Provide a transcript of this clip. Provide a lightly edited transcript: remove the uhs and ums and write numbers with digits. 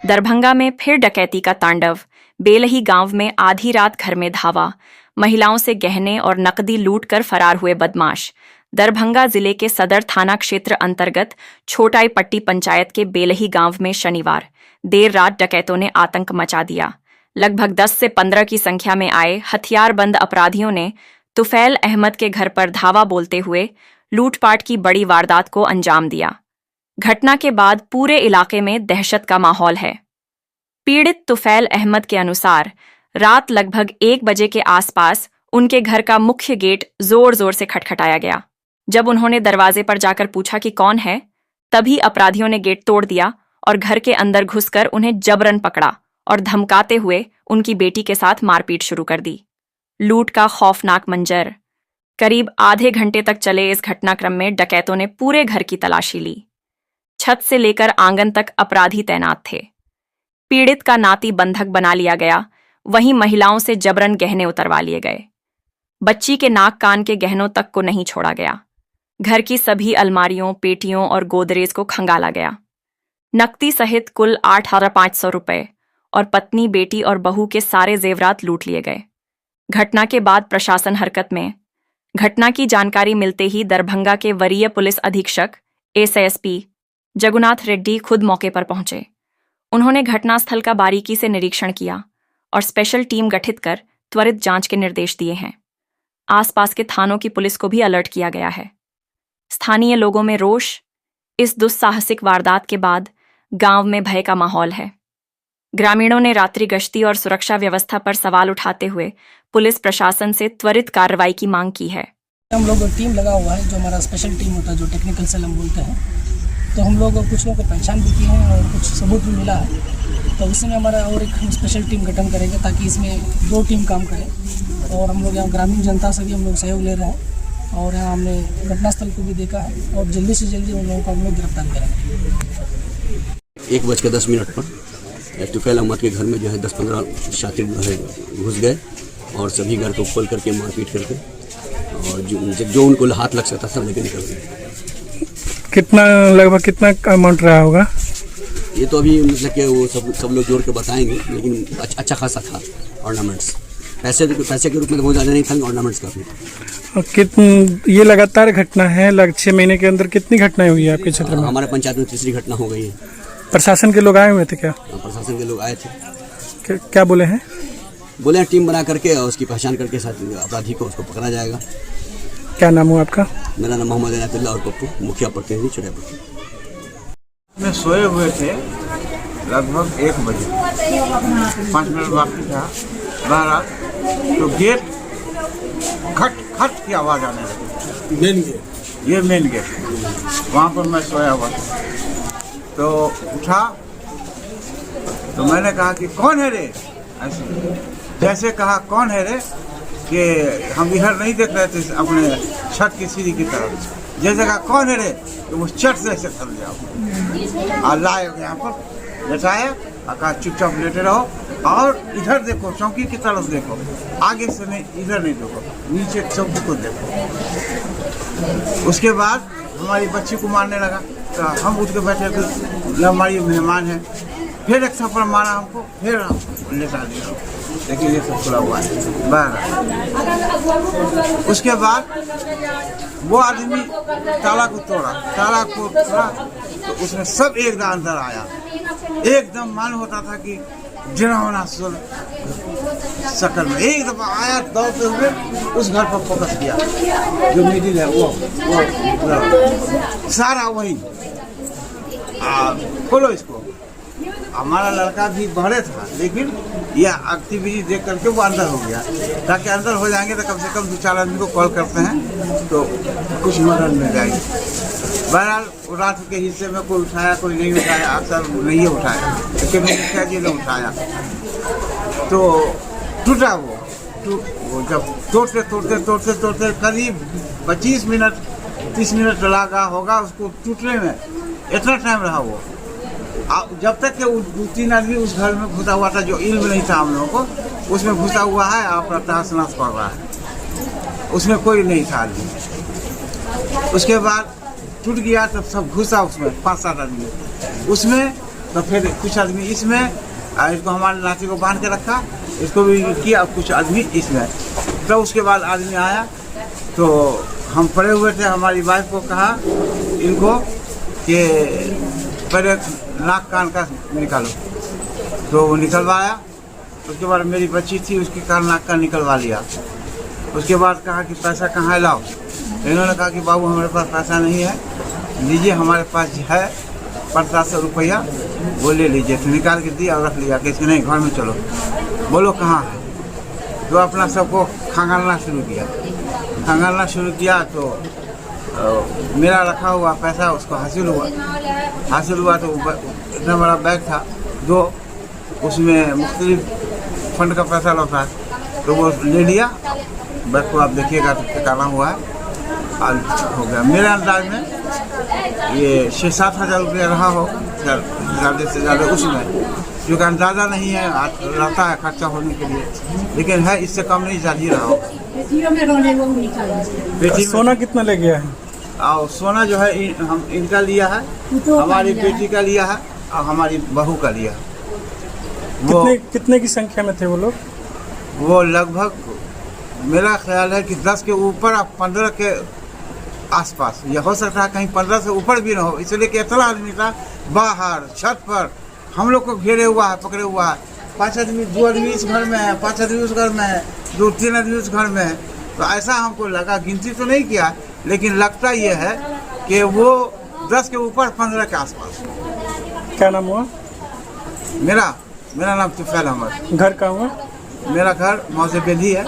दरभंगा में फिर डकैती का तांडव। बेलही गांव में आधी रात घर में धावा, महिलाओं से गहने और नकदी लूट कर फरार हुए बदमाश। दरभंगा जिले के सदर थाना क्षेत्र अंतर्गत छोटाई पट्टी पंचायत के बेलही गांव में शनिवार देर रात डकैतों ने आतंक मचा दिया। लगभग 10 से 15 की संख्या में आए हथियारबंद अपराधियों ने तुफैल अहमद के घर पर धावा बोलते हुए लूटपाट की बड़ी वारदात को अंजाम दिया। घटना के बाद पूरे इलाके में दहशत का माहौल है। पीड़ित तुफैल अहमद के अनुसार रात लगभग 1 बजे के आसपास उनके घर का मुख्य गेट जोर जोर से खटखटाया गया। जब उन्होंने दरवाजे पर जाकर पूछा कि कौन है, तभी अपराधियों ने गेट तोड़ दिया और घर के अंदर घुसकर उन्हें जबरन पकड़ा और धमकाते हुए उनकी बेटी के साथ मारपीट शुरू कर दी। लूट का खौफनाक मंजर। करीब आधे घंटे तक चले इस घटनाक्रम में डकैतों ने पूरे घर की तलाशी ली। छत से लेकर आंगन तक अपराधी तैनात थे। पीड़ित का नाती बंधक बना लिया गया, वहीं महिलाओं से जबरन गहने उतरवा लिए गए। बच्ची के नाक कान के गहनों तक को नहीं छोड़ा गया। घर की सभी अलमारियों, पेटियों और गोदरेज को खंगाला गया। नकदी सहित कुल 8,500 रुपए और पत्नी, बेटी और बहू के सारे जेवरात लूट लिए गए। घटना के बाद प्रशासन हरकत में। घटना की जानकारी मिलते ही दरभंगा के वरीय पुलिस अधीक्षक एसएसपी जगुनाथ रेड्डी खुद मौके पर पहुंचे। उन्होंने घटनास्थल का बारीकी से निरीक्षण किया और स्पेशल टीम गठित कर त्वरित जांच के निर्देश दिए हैं। आसपास के थानों की पुलिस को भी अलर्ट किया गया है। स्थानीय लोगों में रोष। इस दुस्साहसिक वारदात के बाद गांव में भय का माहौल है। ग्रामीणों ने रात्रि गश्ती और सुरक्षा व्यवस्था पर सवाल उठाते हुए पुलिस प्रशासन से त्वरित कार्रवाई की मांग की है। हम लोग टीम लगा हुआ है, जो हमारा स्पेशल टीम होता है, जो टेक्निकल सेल हम बोलते हैं। तो हम लोग कुछ लोगों को पहचान भी किए हैं और कुछ सबूत भी मिला है। तो उसमें हमारा और एक स्पेशल टीम गठन करेंगे ताकि इसमें 2 टीम काम करे। और हम लोग यहाँ ग्रामीण जनता से भी हम लोग सहयोग ले रहे हैं और यहाँ हमने घटनास्थल को भी देखा है और जल्दी से जल्दी उन लोगों को हम लोग गिरफ्तार करेंगे। 1:10 पर तुफैल अहमद के घर में जो है 10-15 शातिर जो है घुस गए और सभी घर को खोल करके मारपीट करके और जो उनको हाथ लग सकता था लेके निकल गए। लगभग कितना अमाउंट रहा होगा? ये तो अभी मतलब कि वो सब लोग जोड़ के बताएंगे, लेकिन अच्छा खासा था। ऑर्नामेंट्स पैसे के रूप में तो बहुत ज़्यादा नहीं था, ऑर्नामेंट्स का भी। ये लगातार घटना है, लगभग 6 महीने के अंदर कितनी घटनाएं हुई है आपके क्षेत्र में? हमारे पंचायत में 3री घटना हो गई है। प्रशासन के लोग आए हुए थे क्या? प्रशासन के लोग आए थे। क्या बोले हैं? बोले हैं टीम बना करके और उसकी पहचान करके साथ अपराधी को उसको पकड़ा जाएगा। क्या नाम हुआ आपका? मेरा नाम मोहम्मद इनायतुल्लाह और पप्पू, मुखिया प्रतिनिधि छोटाई। में सोए हुए थे लगभग 1 बजे, 5 मिनट बाकी था बहरहाल, तो गेट खट खट की आवाज़ आने लगी। मेन गेट, ये मेन गेट, वहाँ पर मैं सोया हुआ था। तो उठा तो मैंने कहा कि कौन है रे, ऐसे जैसे कहा कौन है रे, कि हम इधर नहीं देख रहे थे अपने छत की सीढ़ी की तरफ। जैसे कहा कौन है रे, तो वो चट से ऐसे थल जाओ और लाए यहाँ पर लेटाया और कहा चुपचाप लेटे रहो और इधर देखो, चौकी की तरफ देखो, आगे से नहीं, इधर नहीं देखो, नीचे चौकी को देखो। उसके बाद हमारी बच्ची को मारने लगा तो हम उठ के बैठे थे, हमारी मेहमान है। फिर एक थप्पड़ मारा हमको, फिर हम लेटा दिया। लेकिन ये सब खुला हुआ है बहरहाल। उसके बाद वो आदमी ताला को तोड़ा तो उसमें सब एकदम अंदर आया। एकदम मान होता था कि डरावना सुर शकल में एक दफा आया, दौड़ते हुए उस घर पर फोकस किया, जो मिडिल है वो सारा वही। खोलो इसको। हमारा लड़का भी बहरे था, लेकिन यह एक्टिविटी देख करके वो अंदर हो गया, ताकि अंदर हो जाएंगे तो कम से कम 2-4 आदमी को कॉल करते हैं तो कुछ मदद मिल जाएगी। बहरहाल रात के हिस्से में कोई उठाया, कोई नहीं उठाया, अक्सर नहीं उठाया, लेकिन मुखिया जी ने उठाया तो टूटा वो जब तोड़ते करीब 25 मिनट 30 मिनट लगा होगा उसको टूटने में। इतना टाइम रहा वो, जब तक कि 2-3 आदमी उस घर में घुसा हुआ था, जो इल्म नहीं था हम लोगों को, उसमें घुसा हुआ है, अपना तहस नहस पड़ रहा है, उसमें कोई नहीं था आदमी। उसके बाद टूट गया तब सब घुसा उसमें 5-7 आदमी, उसमें तो फिर कुछ आदमी इसमें, इसको हमारे नाती को बांध के रखा, इसको भी किया, कुछ आदमी इसमें। तो उसके बाद आदमी आया तो हम पड़े हुए थे, हमारी वाइफ को कहा इनको कि पहले नाक कान का निकालो, तो वो निकलवाया। उसके बाद मेरी बच्ची थी, उसकी कान नाक का निकलवा लिया। उसके बाद कहा कि पैसा कहाँ है, लाओ। इन्होंने कहा कि बाबू हमारे पास पैसा नहीं है, लीजिए हमारे पास है 50 रुपया, वो ले लीजिए। तो निकाल के दिया और रख लिया कि नहीं घर में चलो, बोलो कहाँ है। तो अपना सबको खंगालना शुरू किया। तो मेरा रखा हुआ पैसा उसको हासिल हुआ। तो इतना बड़ा बैग था 2, उसमें मुख्तलिफ फंड का पैसा लौटा, तो वो ले लिया। बैग को आप देखिएगा तो ठिकाना हुआ है, आज हो गया। मेरे अंदाज में ये 6-7 हज़ार रुपया रहा हो, ज़्यादा से ज़्यादा उसमें, जो कि अंदाज़ा नहीं है, रहता है खर्चा होने के लिए, लेकिन है इससे कम नहीं ज़्यादा ही रहा हो। सोना कितना ले गया है? और सोना जो है हम इनका लिया है, हमारी बेटी का लिया है और हमारी बहू का लिया है। कितने की संख्या में थे वो लोग? वो लगभग मेरा ख्याल है कि 10 के ऊपर और 15 के आसपास, ये हो सकता है कहीं 15 से ऊपर भी ना हो, इसलिए कि इतना आदमी था बाहर छत पर, हम लोग को घेरे हुआ है, पकड़े हुआ है। 5 आदमी, 2 आदमी इस घर में है, 5 आदमी उस घर में है, 2-3 आदमी उस घर में है। तो ऐसा हमको लगा, गिनती तो नहीं किया, लेकिन लगता ये है कि वो 10 के ऊपर 15 के आसपास। क्या नाम हुआ? मेरा नाम तुफैल अहमद। घर कहाँ हुआ? मेरा घर मौजे बेली है।